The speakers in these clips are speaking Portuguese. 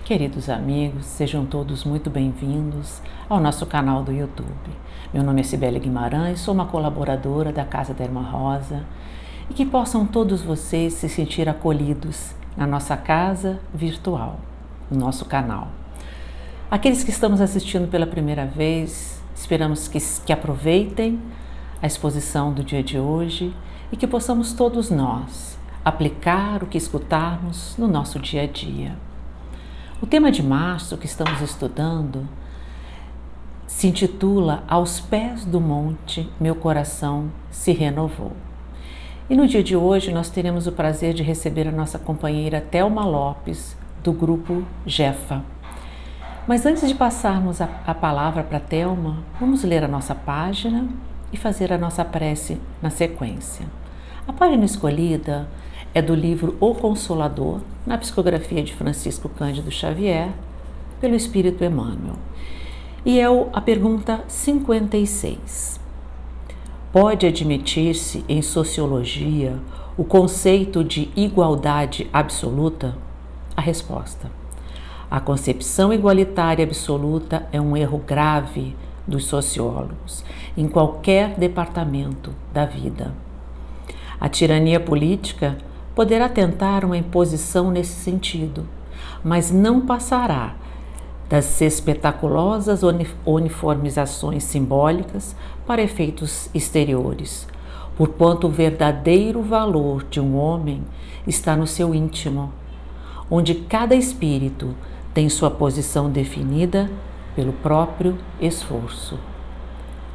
Queridos amigos, sejam todos muito bem-vindos ao nosso canal do YouTube. Meu nome é Cibele Guimarães, sou uma colaboradora da Casa da Irmã Rosa e que possam todos vocês se sentir acolhidos na nossa casa virtual, no nosso canal. Aqueles que estamos assistindo pela primeira vez, esperamos que aproveitem a exposição do dia de hoje e que possamos todos nós aplicar o que escutarmos no nosso dia a dia. O tema de março que estamos estudando se intitula Aos pés do monte, meu coração se renovou. E no dia de hoje nós teremos o prazer de receber a nossa companheira Thelma Lopes, do grupo Jefa. Mas antes de passarmos a palavra para Thelma, vamos ler a nossa página e fazer a nossa prece na sequência. A página escolhida é do livro O Consolador, na psicografia de Francisco Cândido Xavier, pelo Espírito Emmanuel. E é a pergunta 56. Pode admitir-se em sociologia o conceito de igualdade absoluta? A resposta: a concepção igualitária absoluta é um erro grave dos sociólogos em qualquer departamento da vida. A tirania política poderá tentar uma imposição nesse sentido, mas não passará das espetaculosas uniformizações simbólicas para efeitos exteriores, porquanto o verdadeiro valor de um homem está no seu íntimo, onde cada espírito tem sua posição definida pelo próprio esforço.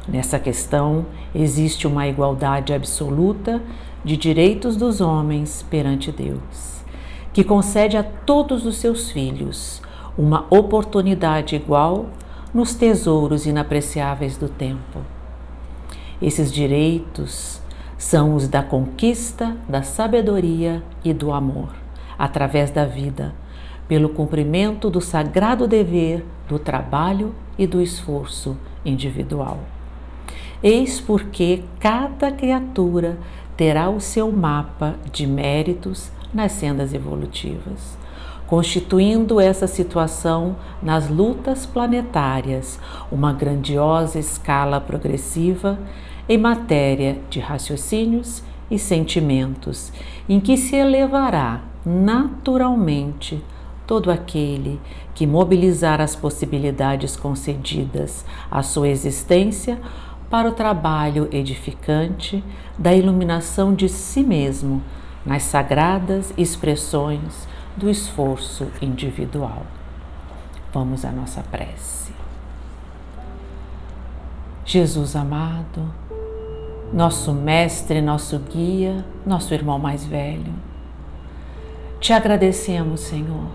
Nessa questão, existe uma igualdade absoluta de direitos dos homens perante Deus, que concede a todos os seus filhos uma oportunidade igual nos tesouros inapreciáveis do tempo. Esses direitos são os da conquista, da sabedoria e do amor, através da vida, pelo cumprimento do sagrado dever do trabalho e do esforço individual. Eis porque cada criatura terá o seu mapa de méritos nas sendas evolutivas, constituindo essa situação nas lutas planetárias uma grandiosa escala progressiva em matéria de raciocínios e sentimentos, em que se elevará naturalmente todo aquele que mobilizar as possibilidades concedidas à sua existência para o trabalho edificante da iluminação de si mesmo nas sagradas expressões do esforço individual. Vamos à nossa prece. Jesus amado, nosso mestre, nosso guia, nosso irmão mais velho, te agradecemos, Senhor,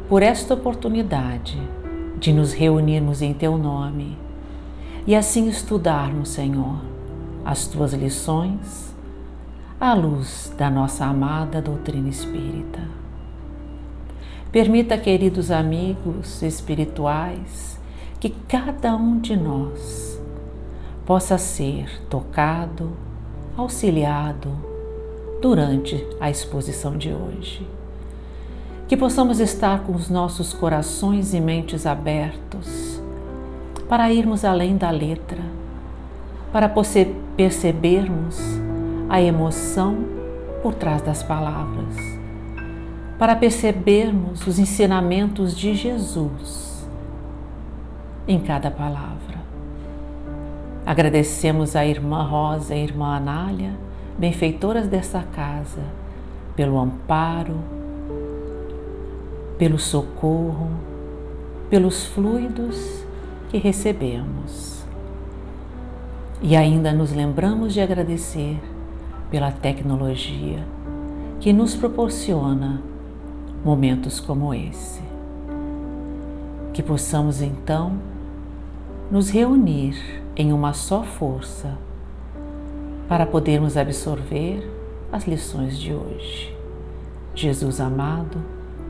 por esta oportunidade de nos reunirmos em Teu nome e assim estudarmos, Senhor, as Tuas lições à luz da nossa amada doutrina espírita. Permita, queridos amigos espirituais, que cada um de nós possa ser tocado, auxiliado durante a exposição de hoje. Que possamos estar com os nossos corações e mentes abertos para irmos além da letra, para percebermos a emoção por trás das palavras, para percebermos os ensinamentos de Jesus em cada palavra. Agradecemos à Irmã Rosa e à Irmã Anália, benfeitoras dessa casa, pelo amparo, pelo socorro, pelos fluidos que recebemos. E ainda nos lembramos de agradecer pela tecnologia que nos proporciona momentos como esse. Que possamos então nos reunir em uma só força para podermos absorver as lições de hoje. Jesus amado,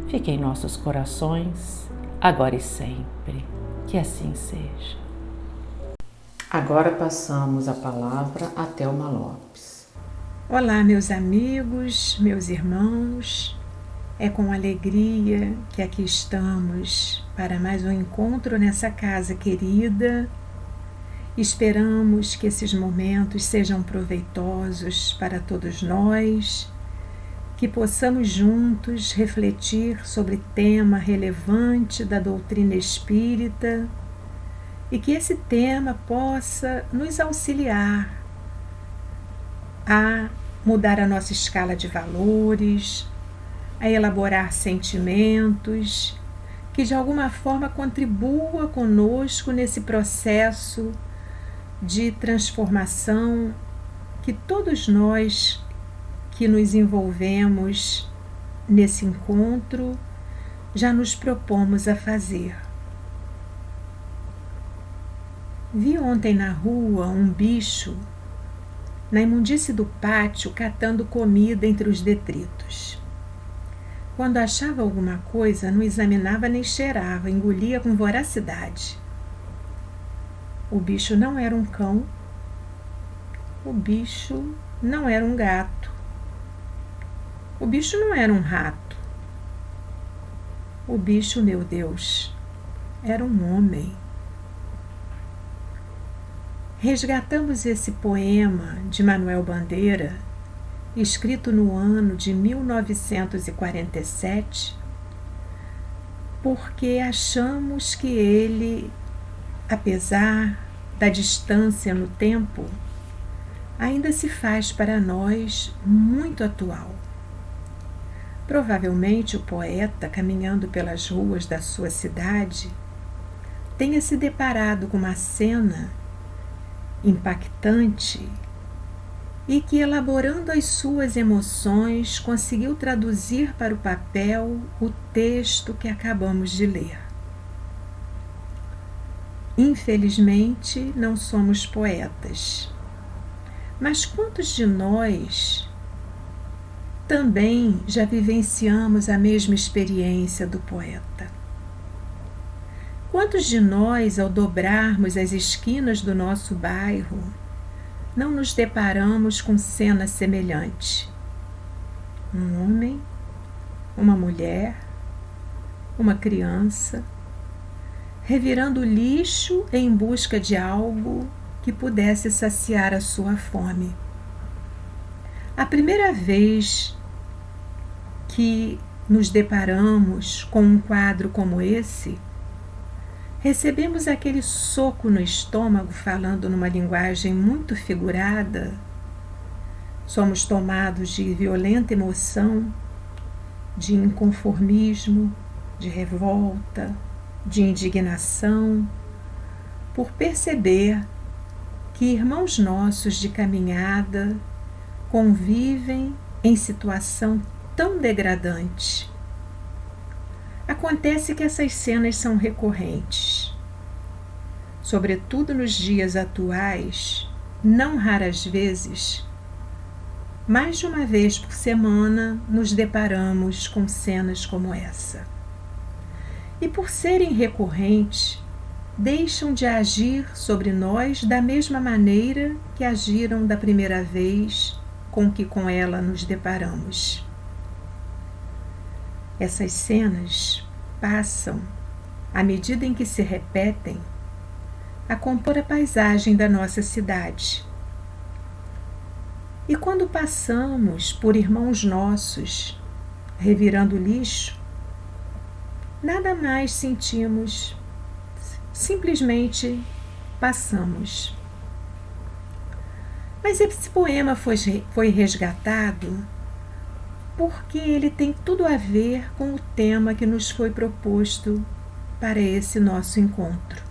fique em nossos corações, agora e sempre. Que assim seja. Agora passamos a palavra a Thelma Lopes. Olá, meus amigos, meus irmãos. É com alegria que aqui estamos para mais um encontro nessa casa querida. Esperamos que esses momentos sejam proveitosos para todos nós, que possamos juntos refletir sobre tema relevante da doutrina espírita e que esse tema possa nos auxiliar a mudar a nossa escala de valores, a elaborar sentimentos, que de alguma forma contribua conosco nesse processo de transformação que todos nós que nos envolvemos nesse encontro já nos propomos a fazer. Vi ontem na rua um bicho na imundície do pátio catando comida entre os detritos. Quando achava alguma coisa, não examinava nem cheirava, engolia com voracidade. O bicho não era um cão, o bicho não era um gato, o bicho não era um rato. O bicho, meu Deus, era um homem. Resgatamos esse poema de Manuel Bandeira, escrito no ano de 1947, porque achamos que ele, apesar da distância no tempo, ainda se faz para nós muito atual. Provavelmente o poeta, caminhando pelas ruas da sua cidade, tenha se deparado com uma cena impactante e que, elaborando as suas emoções, conseguiu traduzir para o papel o texto que acabamos de ler. Infelizmente, não somos poetas, mas quantos de nós também já vivenciamos a mesma experiência do poeta? Quantos de nós, ao dobrarmos as esquinas do nosso bairro, não nos deparamos com cena semelhante? Um homem, uma mulher, uma criança, revirando lixo em busca de algo que pudesse saciar a sua fome. A primeira vez que nos deparamos com um quadro como esse, recebemos aquele soco no estômago, falando numa linguagem muito figurada. Somos tomados de violenta emoção, de inconformismo, de revolta, de indignação, por perceber que irmãos nossos de caminhada convivem em situação tão degradante. Acontece que essas cenas são recorrentes. Sobretudo nos dias atuais, não raras vezes, mais de uma vez por semana, nos deparamos com cenas como essa. E por serem recorrentes, deixam de agir sobre nós da mesma maneira que agiram da primeira vez com que com ela nos deparamos. Essas cenas passam, à medida em que se repetem, a compor a paisagem da nossa cidade. E quando passamos por irmãos nossos revirando lixo, nada mais sentimos, simplesmente passamos. Mas esse poema foi resgatado porque ele tem tudo a ver com o tema que nos foi proposto para esse nosso encontro.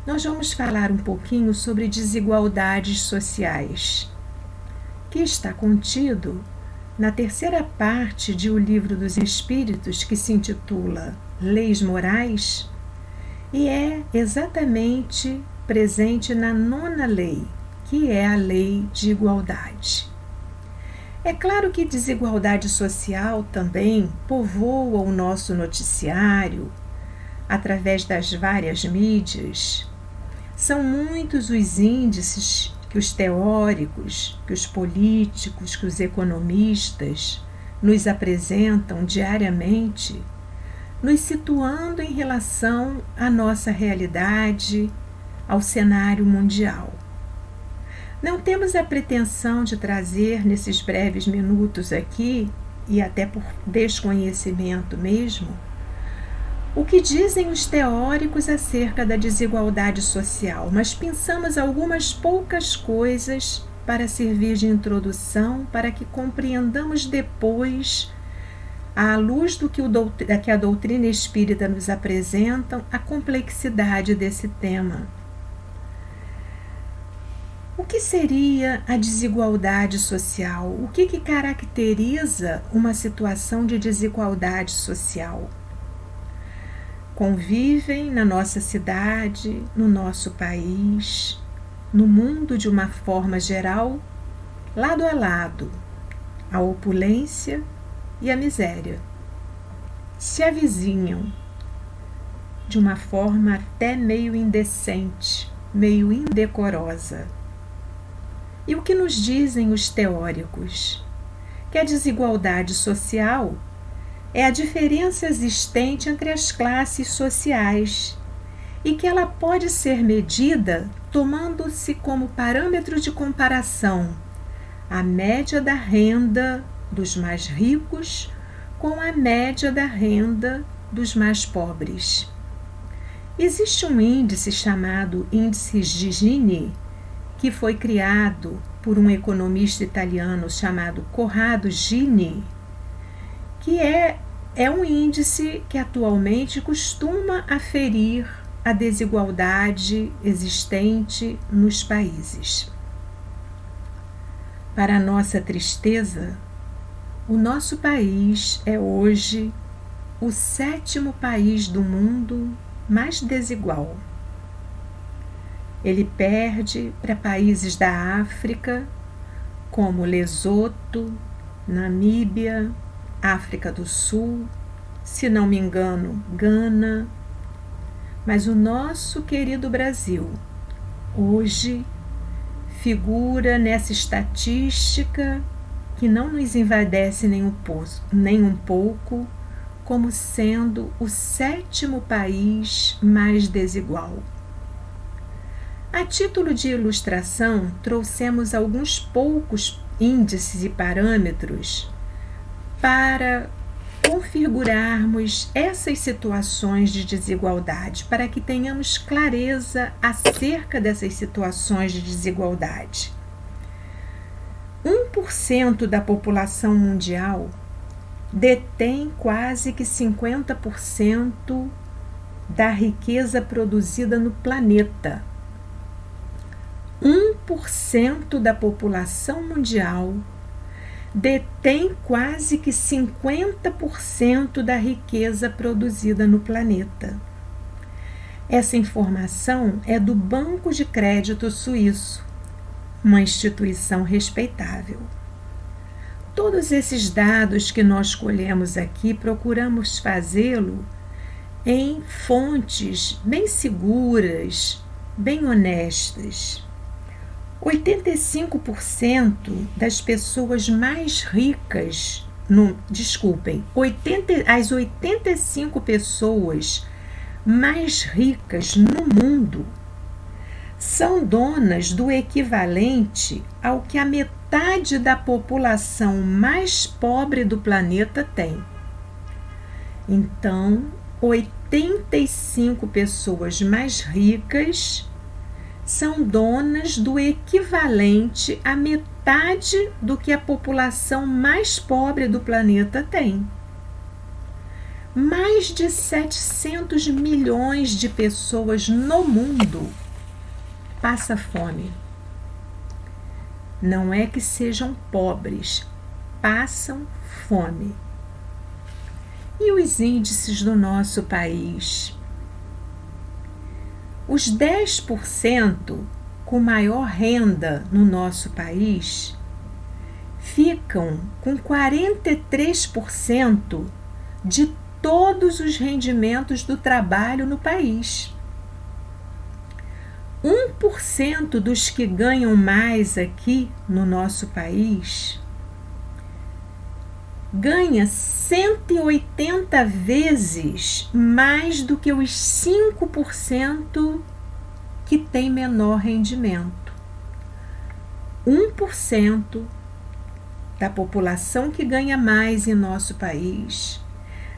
Nós vamos falar um pouquinho sobre desigualdades sociais, que está contido na terceira parte de O Livro dos Espíritos, que se intitula Leis Morais, e é exatamente presente na 9ª lei, que é a lei de igualdade. É claro que desigualdade social também povoa o nosso noticiário através das várias mídias. São muitos os índices que os teóricos, que os políticos, que os economistas nos apresentam diariamente, nos situando em relação à nossa realidade, ao cenário mundial. Não temos a pretensão de trazer nesses breves minutos aqui, e até por desconhecimento mesmo, o que dizem os teóricos acerca da desigualdade social, mas pensamos algumas poucas coisas para servir de introdução, para que compreendamos depois, à luz do que a doutrina espírita nos apresenta, a complexidade desse tema. O que seria a desigualdade social? O que caracteriza uma situação de desigualdade social? Convivem na nossa cidade, no nosso país, no mundo de uma forma geral, lado a lado, a opulência e a miséria. Se avizinham de uma forma até meio indecente, meio indecorosa. E o que nos dizem os teóricos? Que a desigualdade social é a diferença existente entre as classes sociais e que ela pode ser medida tomando-se como parâmetro de comparação a média da renda dos mais ricos com a média da renda dos mais pobres. Existe um índice chamado Índice de Gini, que foi criado por um economista italiano chamado Corrado Gini, que é um índice que atualmente costuma aferir a desigualdade existente nos países. Para nossa tristeza, o nosso país é hoje o 7º país do mundo mais desigual. Ele perde para países da África, como Lesoto, Namíbia, África do Sul, se não me engano, Gana. Mas o nosso querido Brasil, hoje, figura nessa estatística que não nos envaidece nem um pouco, como sendo o 7º país mais desigual. A título de ilustração, trouxemos alguns poucos índices e parâmetros para configurarmos essas situações de desigualdade, para que tenhamos clareza acerca dessas situações de desigualdade. 1% da população mundial detém quase que 50% da riqueza produzida no planeta. 1% da população mundial detém quase que 50% da riqueza produzida no planeta. Essa informação é do Banco de Crédito Suíço, uma instituição respeitável. Todos esses dados que nós colhemos aqui, procuramos fazê-lo em fontes bem seguras, bem honestas. 85% das pessoas mais ricas, as 85 pessoas mais ricas no mundo são donas do equivalente ao que a metade da população mais pobre do planeta tem. Então, 85 pessoas mais ricas são donas do equivalente à metade do que a população mais pobre do planeta tem. Mais de 700 milhões de pessoas no mundo passam fome. Não é que sejam pobres, passam fome. E os índices do nosso país? Os 10% com maior renda no nosso país ficam com 43% de todos os rendimentos do trabalho no país. 1% dos que ganham mais aqui no nosso país ganha 180 vezes mais do que os 5% que tem menor rendimento. 1% da população que ganha mais em nosso país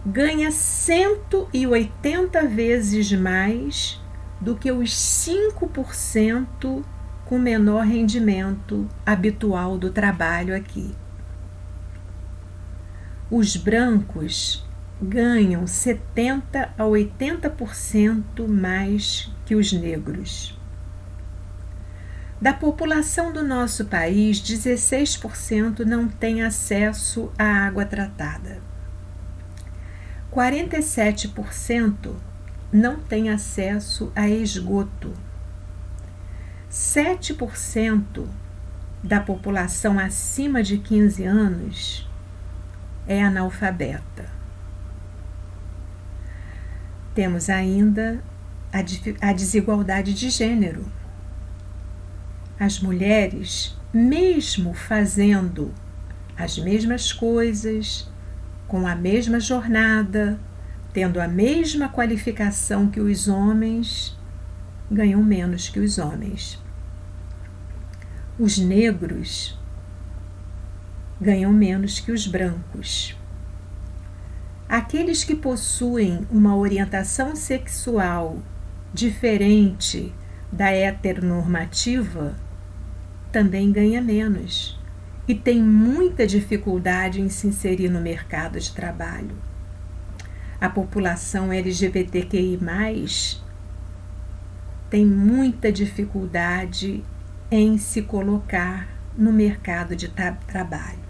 ganha 180 vezes mais do que os 5% com menor rendimento habitual do trabalho aqui. Os brancos ganham 70 a 80% mais que os negros. Da população do nosso país, 16% não tem acesso à água tratada. 47% não tem acesso a esgoto. 7% da população acima de 15 anos é analfabeta. Temos ainda a desigualdade de gênero. As mulheres, mesmo fazendo as mesmas coisas, com a mesma jornada, tendo a mesma qualificação que os homens, ganham menos que os homens. Os negros ganham menos que os brancos. Aqueles que possuem uma orientação sexual diferente da heteronormativa também ganham menos e tem muita dificuldade em se inserir no mercado de trabalho. A população LGBTQI+, tem muita dificuldade em se colocar no mercado de trabalho.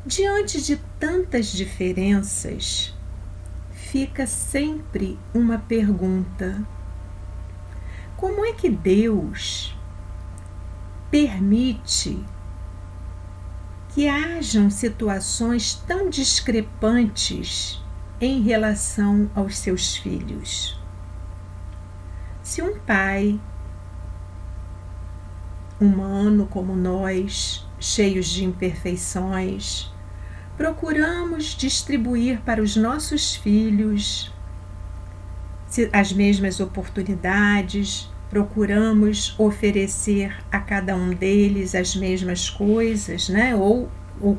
Diante de tantas diferenças, fica sempre uma pergunta: como é que Deus permite que hajam situações tão discrepantes em relação aos seus filhos? Se um pai humano como nós, cheios de imperfeições, procuramos distribuir para os nossos filhos as mesmas oportunidades, procuramos oferecer a cada um deles as mesmas coisas, né? ou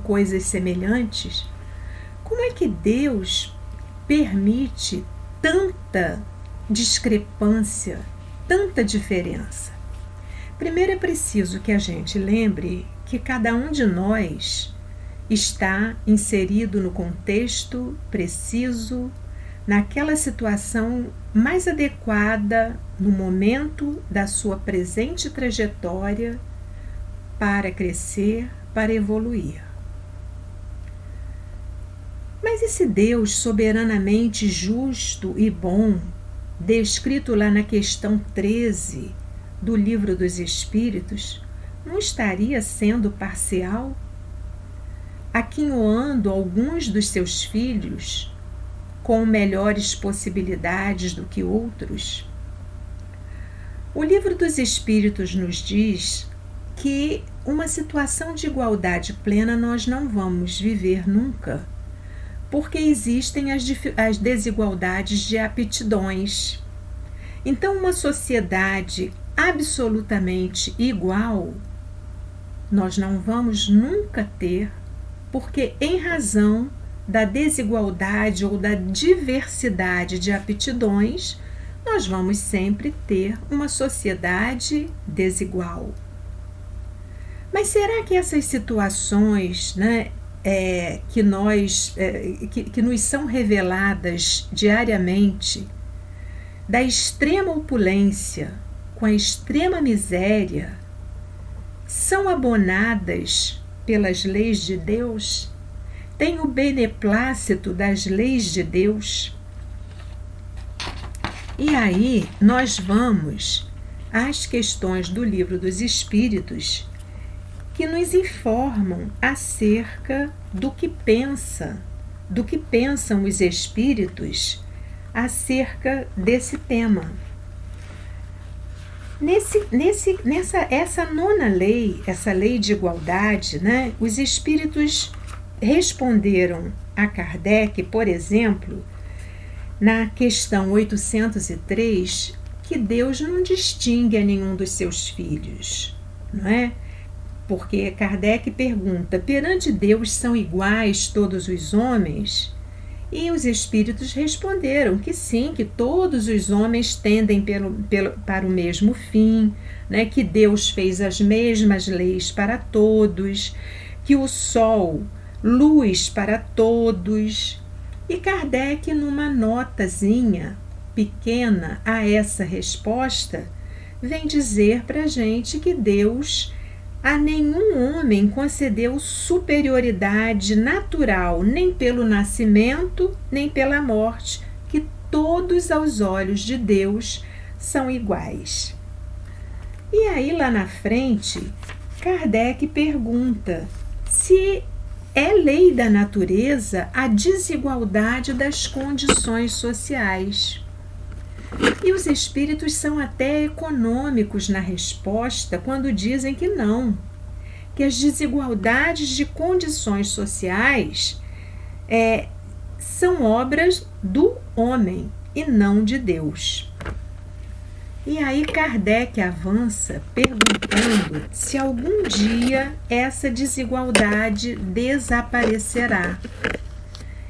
coisas semelhantes. Como é que Deus permite tanta discrepância, tanta diferença? Primeiro é preciso que a gente lembre que cada um de nós está inserido no contexto preciso, naquela situação mais adequada no momento da sua presente trajetória para crescer, para evoluir. Mas esse Deus soberanamente justo e bom, descrito lá na questão 13 do Livro dos Espíritos, não estaria sendo parcial, aquinhoando alguns dos seus filhos com melhores possibilidades do que outros? O Livro dos Espíritos nos diz que uma situação de igualdade plena nós não vamos viver nunca, porque existem as desigualdades de aptidões. Então, uma sociedade absolutamente igual nós não vamos nunca ter, porque em razão da desigualdade ou da diversidade de aptidões, nós vamos sempre ter uma sociedade desigual. Mas será que essas situações, né, que nos são reveladas diariamente, da extrema opulência com a extrema miséria, são abonadas pelas leis de Deus? Tem o beneplácito das leis de Deus? E aí nós vamos às questões do Livro dos Espíritos que nos informam acerca do que pensam os espíritos acerca desse tema. Essa nona lei, essa lei de igualdade, né, os espíritos responderam a Kardec, por exemplo, na questão 803, que Deus não distingue a nenhum dos seus filhos, não é? Porque Kardec pergunta: perante Deus são iguais todos os homens? E os espíritos responderam que sim, que todos os homens tendem para o mesmo fim, né? Que Deus fez as mesmas leis para todos, que o sol, luz para todos. E Kardec, numa notazinha pequena a essa resposta, vem dizer para a gente que Deus a nenhum homem concedeu superioridade natural, nem pelo nascimento, nem pela morte, que todos aos olhos de Deus são iguais. E aí, lá na frente, Kardec pergunta se é lei da natureza a desigualdade das condições sociais. E os espíritos são até econômicos na resposta quando dizem que não, que as desigualdades de condições sociais são obras do homem e não de Deus. E aí Kardec avança perguntando se algum dia essa desigualdade desaparecerá.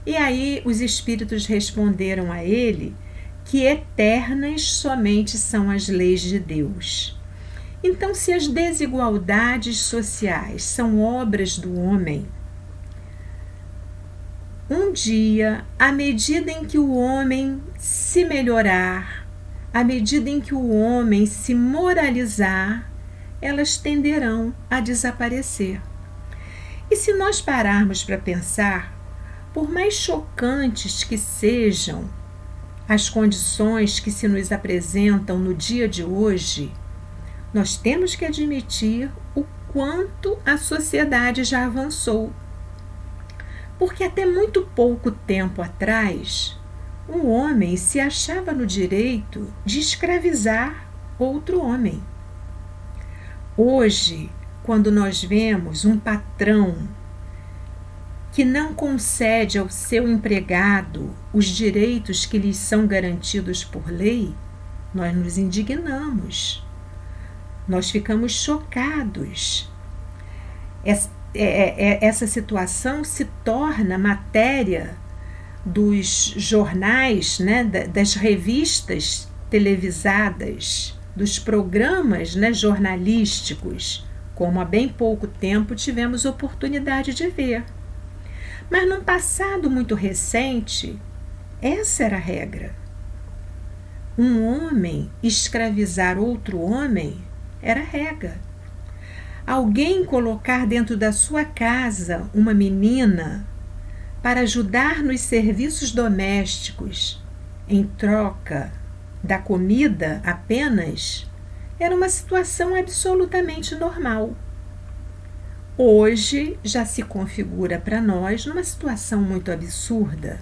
E aí os espíritos responderam a ele que eternas somente são as leis de Deus. Então, se as desigualdades sociais são obras do homem, um dia, à medida em que o homem se melhorar, à medida em que o homem se moralizar, elas tenderão a desaparecer. E se nós pararmos para pensar, por mais chocantes que sejam as condições que se nos apresentam no dia de hoje, nós temos que admitir o quanto a sociedade já avançou. Porque até muito pouco tempo atrás, um homem se achava no direito de escravizar outro homem. Hoje, quando nós vemos um patrão que não concede ao seu empregado os direitos que lhes são garantidos por lei, nós nos indignamos, nós ficamos chocados. Essa situação se torna matéria dos jornais, né, das revistas televisadas, dos programas, né, jornalísticos, como há bem pouco tempo tivemos oportunidade de ver. Mas num passado muito recente, essa era a regra. Um homem escravizar outro homem era a regra. Alguém colocar dentro da sua casa uma menina para ajudar nos serviços domésticos em troca da comida apenas era uma situação absolutamente normal. Hoje já se configura para nós numa situação muito absurda.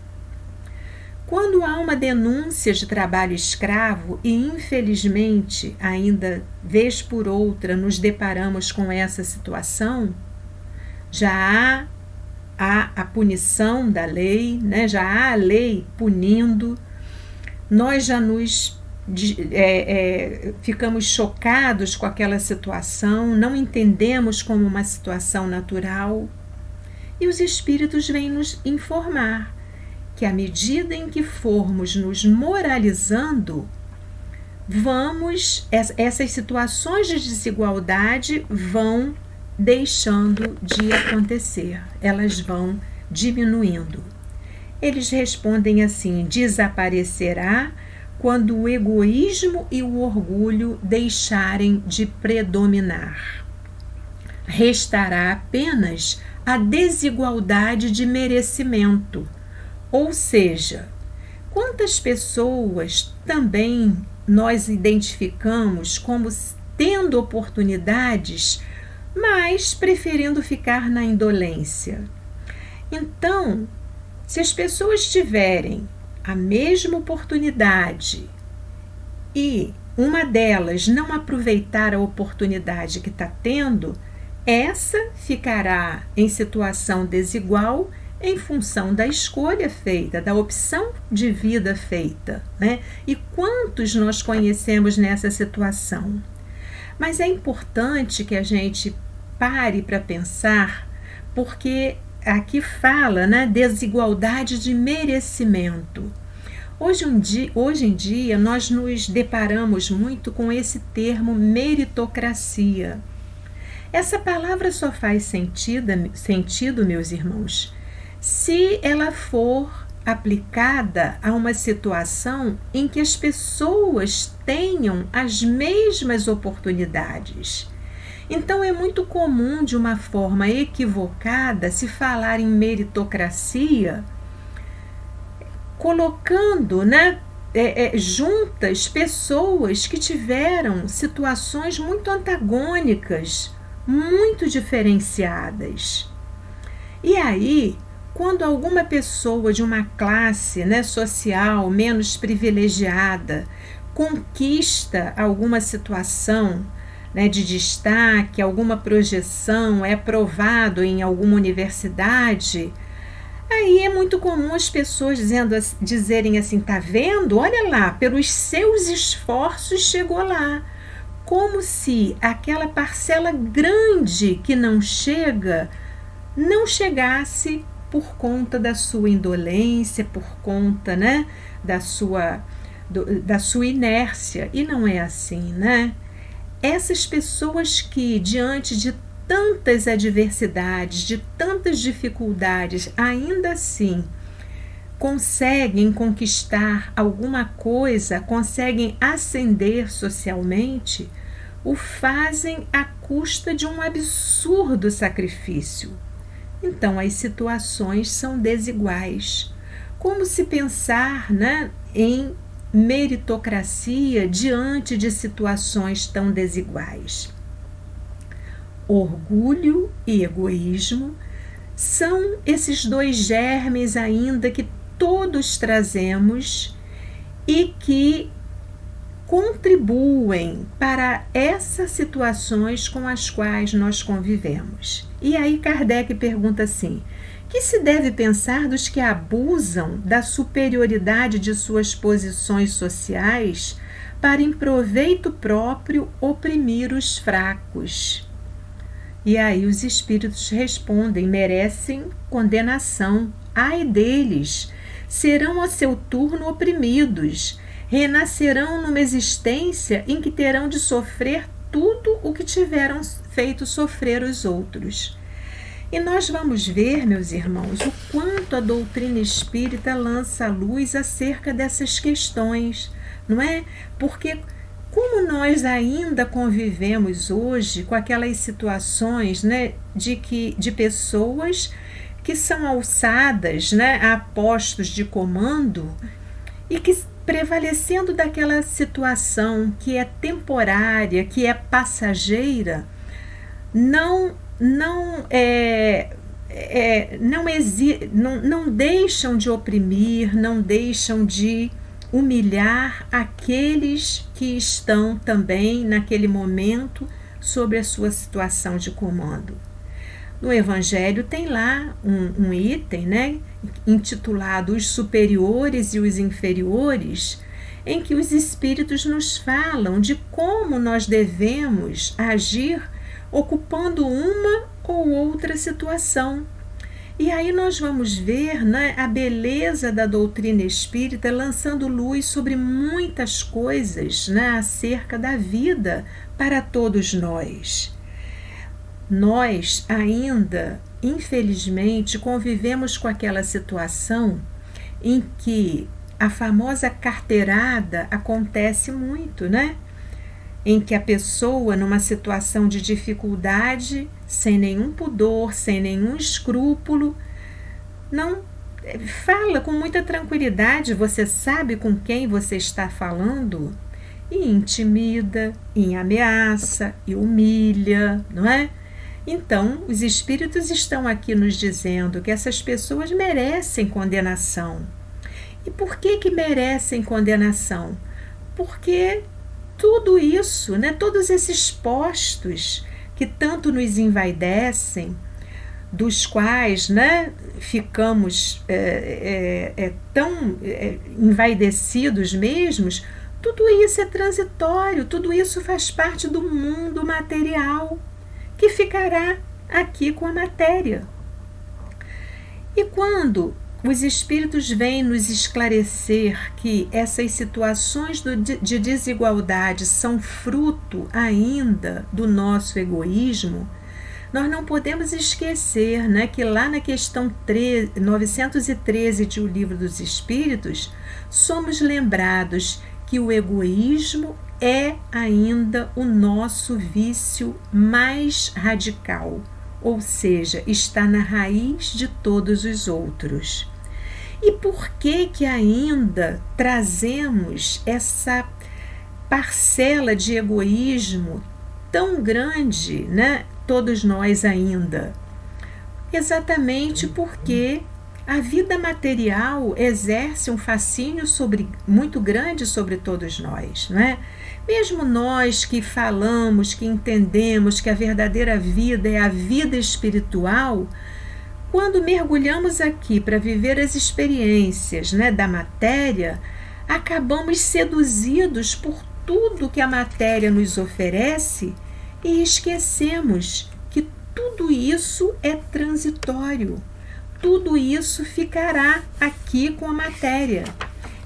Quando há uma denúncia de trabalho escravo, e infelizmente ainda vez por outra nos deparamos com essa situação, já há a punição da lei, né? Já há a lei punindo, nós já ficamos chocados com aquela situação, não entendemos como uma situação natural, e os espíritos vêm nos informar que à medida em que formos nos moralizando, essas situações de desigualdade vão deixando de acontecer, elas vão diminuindo. Eles respondem assim: desaparecerá quando o egoísmo e o orgulho deixarem de predominar. Restará apenas a desigualdade de merecimento, ou seja, quantas pessoas também nós identificamos como tendo oportunidades, mas preferindo ficar na indolência. Então, se as pessoas tiverem a mesma oportunidade e uma delas não aproveitar a oportunidade que está tendo, essa ficará em situação desigual em função da escolha feita, da opção de vida feita, né? E quantos nós conhecemos nessa situação? Mas é importante que a gente pare para pensar, porque aqui fala, né, desigualdade de merecimento. Hoje em dia, nós nos deparamos muito com esse termo meritocracia. Essa palavra só faz sentido, meus irmãos, se ela for aplicada a uma situação em que as pessoas tenham as mesmas oportunidades. Então, é muito comum, de uma forma equivocada, se falar em meritocracia, colocando, né, juntas pessoas que tiveram situações muito antagônicas, muito diferenciadas. E aí, quando alguma pessoa de uma classe, né, social menos privilegiada conquista alguma situação, né, de destaque, alguma projeção, é aprovado em alguma universidade, aí é muito comum as pessoas dizerem assim, tá vendo? Olha lá, pelos seus esforços chegou lá. Como se aquela parcela grande que não chega, não chegasse por conta da sua indolência, por conta, né, da sua inércia. E não é assim, né? Essas pessoas que, diante de tantas adversidades, de tantas dificuldades, ainda assim conseguem conquistar alguma coisa, conseguem ascender socialmente, o fazem à custa de um absurdo sacrifício. Então, as situações são desiguais. Como se pensar, né, em meritocracia diante de situações tão desiguais? Orgulho e egoísmo são esses dois germes ainda que todos trazemos e que contribuem para essas situações com as quais nós convivemos. E aí Kardec pergunta assim: que se deve pensar dos que abusam da superioridade de suas posições sociais para, em proveito próprio, oprimir os fracos? E aí os espíritos respondem: merecem condenação, ai deles, serão a seu turno oprimidos, renascerão numa existência em que terão de sofrer tudo o que tiveram feito sofrer os outros. E nós vamos ver, meus irmãos, o quanto a doutrina espírita lança a luz acerca dessas questões, não é? Porque como nós ainda convivemos hoje com aquelas situações, né, de pessoas que são alçadas, né, a postos de comando e que, prevalecendo daquela situação que é temporária, que é passageira, não deixam de oprimir, não deixam de humilhar aqueles que estão também naquele momento sobre a sua situação de comando. No Evangelho tem lá um item, né, intitulado Os Superiores e os Inferiores, em que os Espíritos nos falam de como nós devemos agir ocupando uma ou outra situação. E aí nós vamos ver, né, a beleza da doutrina espírita lançando luz sobre muitas coisas, né, acerca da vida para todos nós. Nós ainda, infelizmente, convivemos com aquela situação em que a famosa carteirada acontece muito, né? Em que a pessoa, numa situação de dificuldade, sem nenhum pudor, sem nenhum escrúpulo, não fala com muita tranquilidade, você sabe com quem você está falando, e intimida, e ameaça, e humilha, não é? Então, os espíritos estão aqui nos dizendo que essas pessoas merecem condenação. E por que merecem condenação? Porque tudo isso, né, todos esses postos que tanto nos envaidecem, dos quais, né, ficamos tão envaidecidos mesmos, tudo isso é transitório, tudo isso faz parte do mundo material que ficará aqui com a matéria. E quando os espíritos vêm nos esclarecer que essas situações de desigualdade são fruto ainda do nosso egoísmo, nós não podemos esquecer, né, que lá na questão 913 de O Livro dos Espíritos, somos lembrados que o egoísmo é ainda o nosso vício mais radical, ou seja, está na raiz de todos os outros. E por que ainda trazemos essa parcela de egoísmo tão grande, né? Todos nós ainda? Exatamente porque a vida material exerce um fascínio muito grande sobre todos nós, não é? Mesmo nós que falamos, que entendemos que a verdadeira vida é a vida espiritual, quando mergulhamos aqui para viver as experiências, né, da matéria, acabamos seduzidos por tudo que a matéria nos oferece e esquecemos que tudo isso é transitório, tudo isso ficará aqui com a matéria.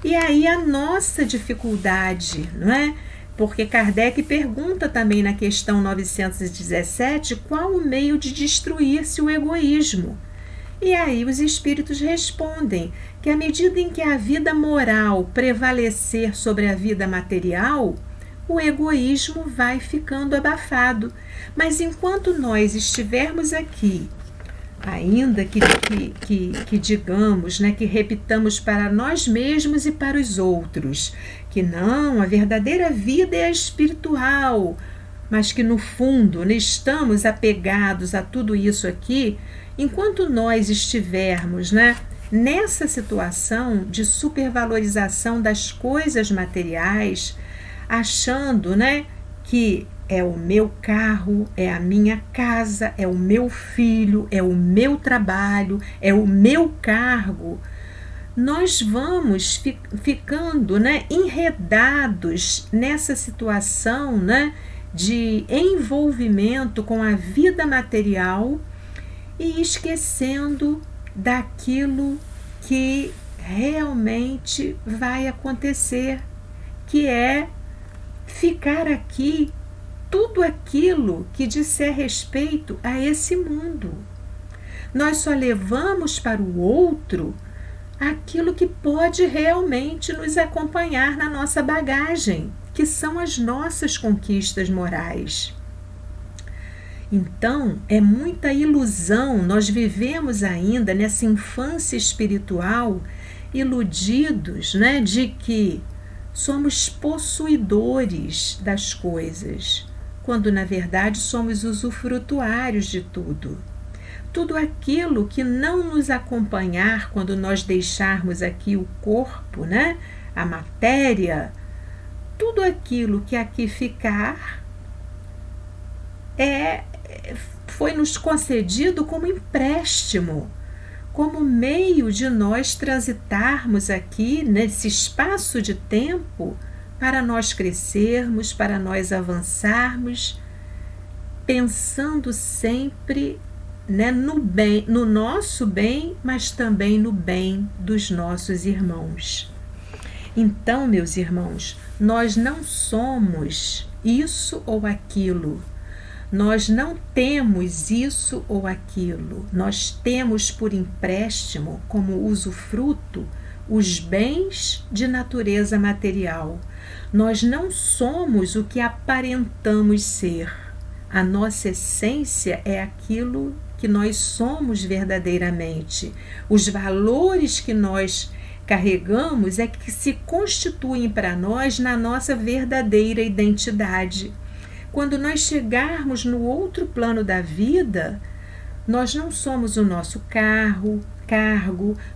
E aí a nossa dificuldade, não é? Porque Kardec pergunta também na questão 917 qual o meio de destruir-se o egoísmo. E aí os espíritos respondem que à medida em que a vida moral prevalecer sobre a vida material, o egoísmo vai ficando abafado. Mas enquanto nós estivermos aqui, ainda que digamos, né, que repitamos para nós mesmos e para os outros, que não, a verdadeira vida é a espiritual, mas que no fundo, né, estamos apegados a tudo isso aqui, enquanto nós estivermos, né, nessa situação de supervalorização das coisas materiais, achando, né, que é o meu carro, é a minha casa, é o meu filho, é o meu trabalho, é o meu cargo, nós vamos ficando, né, enredados nessa situação, né, de envolvimento com a vida material e esquecendo daquilo que realmente vai acontecer, que é ficar aqui tudo aquilo que disser respeito a esse mundo. Nós só levamos para o outro aquilo que pode realmente nos acompanhar na nossa bagagem, que são as nossas conquistas morais. Então, é muita ilusão, nós vivemos ainda nessa infância espiritual, iludidos, né, de que somos possuidores das coisas, quando na verdade somos usufrutuários de tudo. Tudo aquilo que não nos acompanhar quando nós deixarmos aqui o corpo, né, a matéria, tudo aquilo que aqui ficar foi nos concedido como empréstimo, como meio de nós transitarmos aqui nesse espaço de tempo para nós crescermos, para nós avançarmos, pensando sempre, né, no bem, no nosso bem, mas também no bem dos nossos irmãos. Então, meus irmãos, nós não somos isso ou aquilo. Nós não temos isso ou aquilo, nós temos por empréstimo, como usufruto, os bens de natureza material. Nós não somos o que aparentamos ser. A nossa essência é aquilo que nós somos verdadeiramente. Os valores que nós carregamos é que se constituem para nós na nossa verdadeira identidade. Quando nós chegarmos no outro plano da vida, nós não somos o nosso cargo,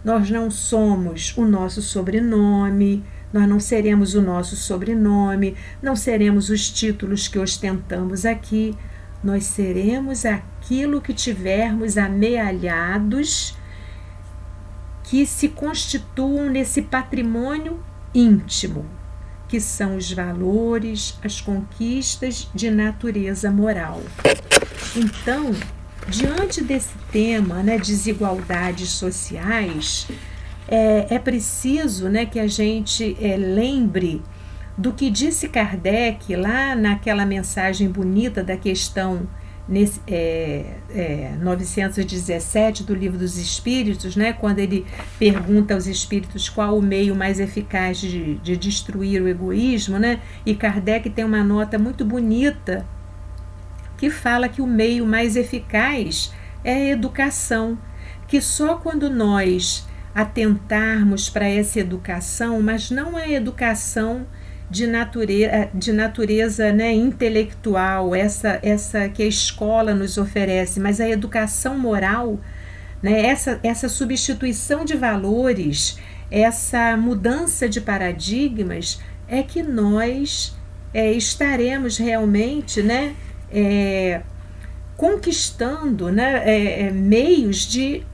nós não somos o nosso sobrenome, Nós não seremos o nosso sobrenome, não seremos os títulos que ostentamos aqui. Nós seremos aquilo que tivermos amealhados, que se constituam nesse patrimônio íntimo, que são os valores, as conquistas de natureza moral. Então, diante desse tema, né, desigualdades sociais, é preciso, né, que a gente lembre do que disse Kardec lá naquela mensagem bonita da questão 917 do Livro dos Espíritos, né, quando ele pergunta aos espíritos qual o meio mais eficaz de destruir o egoísmo, né, e Kardec tem uma nota muito bonita que fala que o meio mais eficaz é a educação, que só quando nós atentarmos para essa educação, mas não a educação de natureza, né, intelectual, essa que a escola nos oferece, mas a educação moral, né, essa substituição de valores, essa mudança de paradigmas, é que nós estaremos realmente, né, conquistando, né, meios de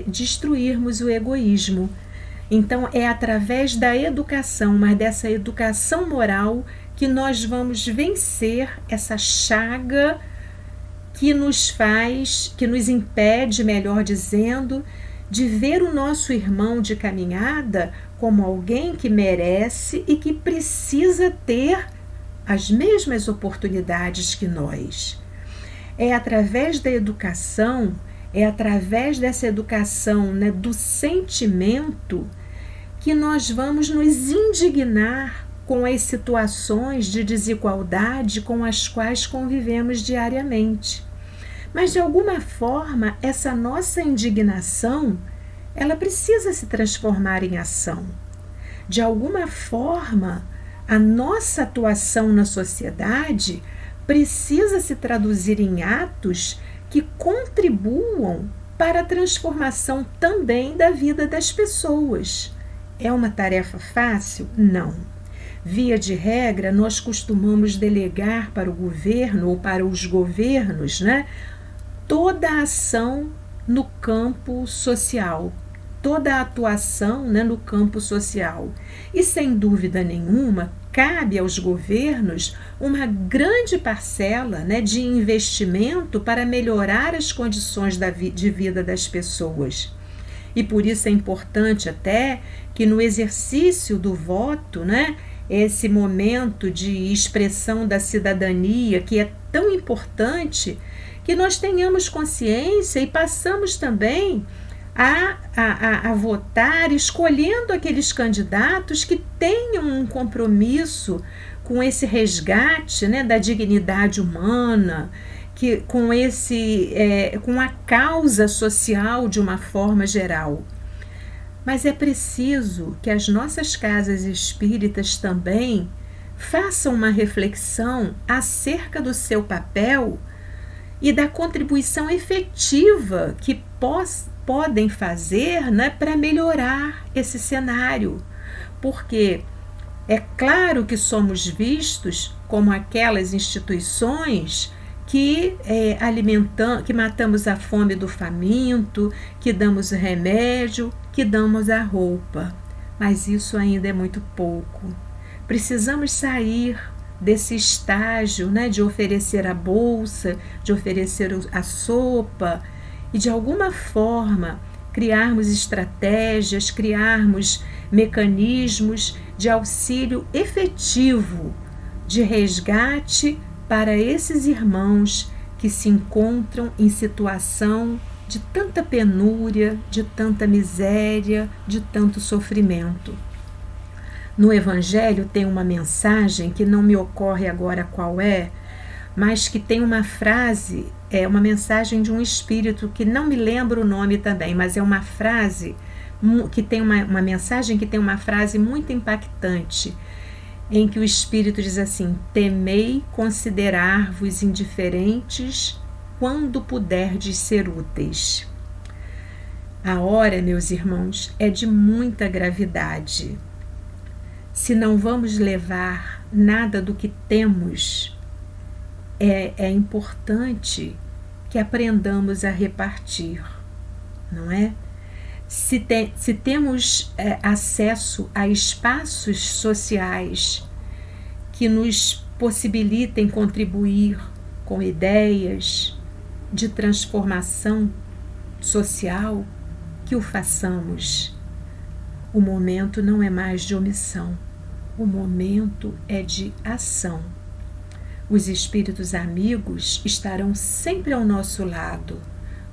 destruirmos o egoísmo. Então, é através da educação, mas dessa educação moral, que nós vamos vencer essa chaga que nos impede, melhor dizendo, de ver o nosso irmão de caminhada como alguém que merece e que precisa ter as mesmas oportunidades que nós. É através da educação, é através dessa educação, né, do sentimento, que nós vamos nos indignar com as situações de desigualdade com as quais convivemos diariamente. Mas, de alguma forma, essa nossa indignação, ela precisa se transformar em ação. De alguma forma, a nossa atuação na sociedade precisa se traduzir em atos que contribuam para a transformação também da vida das pessoas. É uma tarefa fácil? Não. Via de regra, nós costumamos delegar para o governo ou para os governos, né, toda a ação no campo social, toda a atuação, né, no campo social. E, sem dúvida nenhuma, cabe aos governos uma grande parcela, né, de investimento para melhorar as condições de vida das pessoas. E por isso é importante até que no exercício do voto, né, esse momento de expressão da cidadania, que é tão importante, que nós tenhamos consciência e passamos também a votar escolhendo aqueles candidatos que tenham um compromisso com esse resgate, né, da dignidade humana, com a causa social de uma forma geral. Mas é preciso que as nossas casas espíritas também façam uma reflexão acerca do seu papel e da contribuição efetiva que podem fazer, né, para melhorar esse cenário. Porque é claro que somos vistos como aquelas instituições que que matamos a fome do faminto, que damos o remédio, que damos a roupa. Mas isso ainda é muito pouco. Precisamos sair desse estágio, né, de oferecer a bolsa, de oferecer a sopa e, de alguma forma, criarmos estratégias, criarmos mecanismos de auxílio efetivo, de resgate para esses irmãos que se encontram em situação de tanta penúria, de tanta miséria, de tanto sofrimento. No Evangelho tem uma mensagem que não me ocorre agora qual é, mas que tem uma frase, é uma mensagem de um espírito que não me lembro o nome também, mas é uma frase que tem uma mensagem que tem uma frase muito impactante, em que o espírito diz assim: temei considerar-vos indiferentes quando puderdes ser úteis. A hora, meus irmãos, é de muita gravidade. se não vamos levar nada do que temos, é importante que aprendamos a repartir, não é? Se temos acesso a espaços sociais que nos possibilitem contribuir com ideias de transformação social, que o façamos. O momento não é mais de omissão, o momento é de ação. Os espíritos amigos estarão sempre ao nosso lado,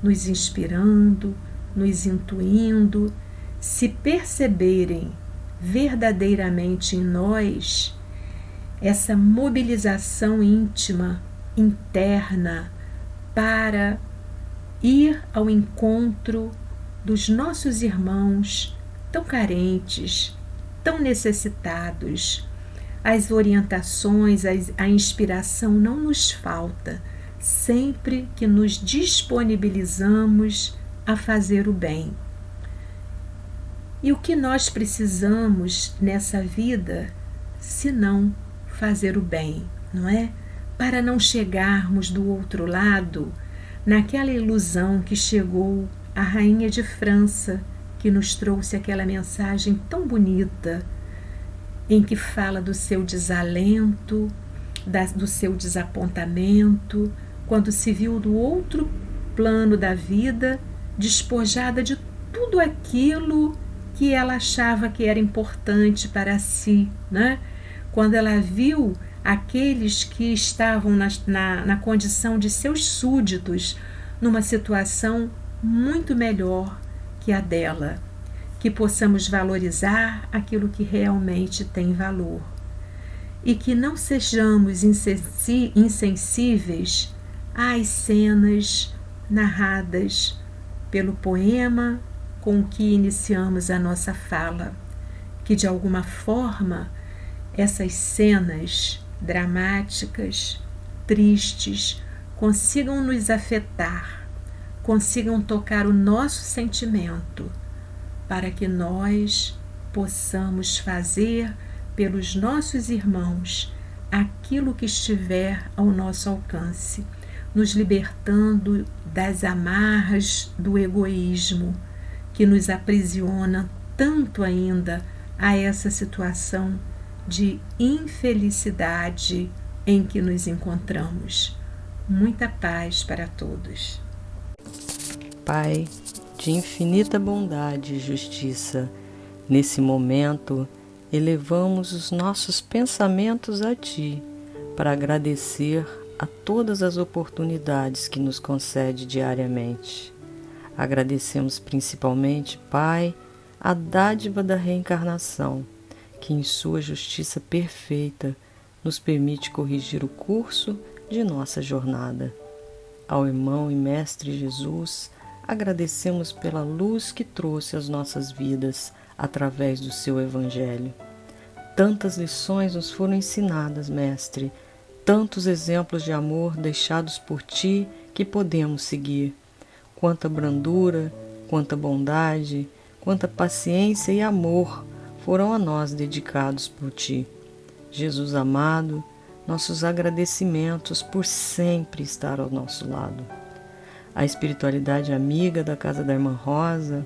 nos inspirando, nos intuindo. Se perceberem verdadeiramente em nós essa mobilização íntima, interna, para ir ao encontro dos nossos irmãos tão carentes, tão necessitados. As orientações, a inspiração não nos falta, sempre que nos disponibilizamos a fazer o bem. E o que nós precisamos nessa vida, se não fazer o bem, não é? Para não chegarmos do outro lado naquela ilusão que chegou a Rainha de França, que nos trouxe aquela mensagem tão bonita, em que fala do seu desalento, do seu desapontamento, quando se viu do outro plano da vida, despojada de tudo aquilo que ela achava que era importante para si, né? Quando ela viu aqueles que estavam na condição de seus súditos, numa situação muito melhor que a dela, que possamos valorizar aquilo que realmente tem valor e que não sejamos insensíveis às cenas narradas pelo poema com que iniciamos a nossa fala, que de alguma forma essas cenas dramáticas, tristes, consigam nos afetar, consigam tocar o nosso sentimento, para que nós possamos fazer pelos nossos irmãos aquilo que estiver ao nosso alcance, nos libertando das amarras do egoísmo que nos aprisiona tanto ainda a essa situação de infelicidade em que nos encontramos. Muita paz para todos. Pai de infinita bondade e justiça, nesse momento elevamos os nossos pensamentos a Ti para agradecer a todas as oportunidades que nos concede diariamente. Agradecemos principalmente, Pai, a dádiva da reencarnação, que em sua justiça perfeita nos permite corrigir o curso de nossa jornada. Ao irmão e mestre Jesus, agradecemos pela luz que trouxe às nossas vidas através do seu Evangelho. Tantas lições nos foram ensinadas, mestre, tantos exemplos de amor deixados por Ti que podemos seguir. Quanta brandura, quanta bondade, quanta paciência e amor foram a nós dedicados por Ti. Jesus amado, nossos agradecimentos por sempre estar ao nosso lado. A espiritualidade amiga da Casa da Irmã Rosa,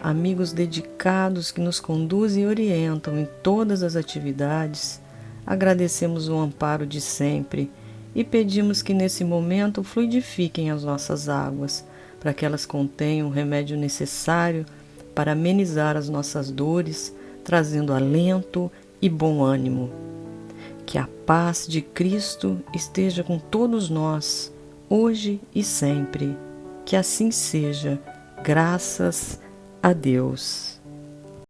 amigos dedicados que nos conduzem e orientam em todas as atividades, agradecemos o amparo de sempre e pedimos que nesse momento fluidifiquem as nossas águas, para que elas contenham o remédio necessário para amenizar as nossas dores, trazendo alento e bom ânimo. Que a paz de Cristo esteja com todos nós, hoje e sempre. Que assim seja, graças a Deus.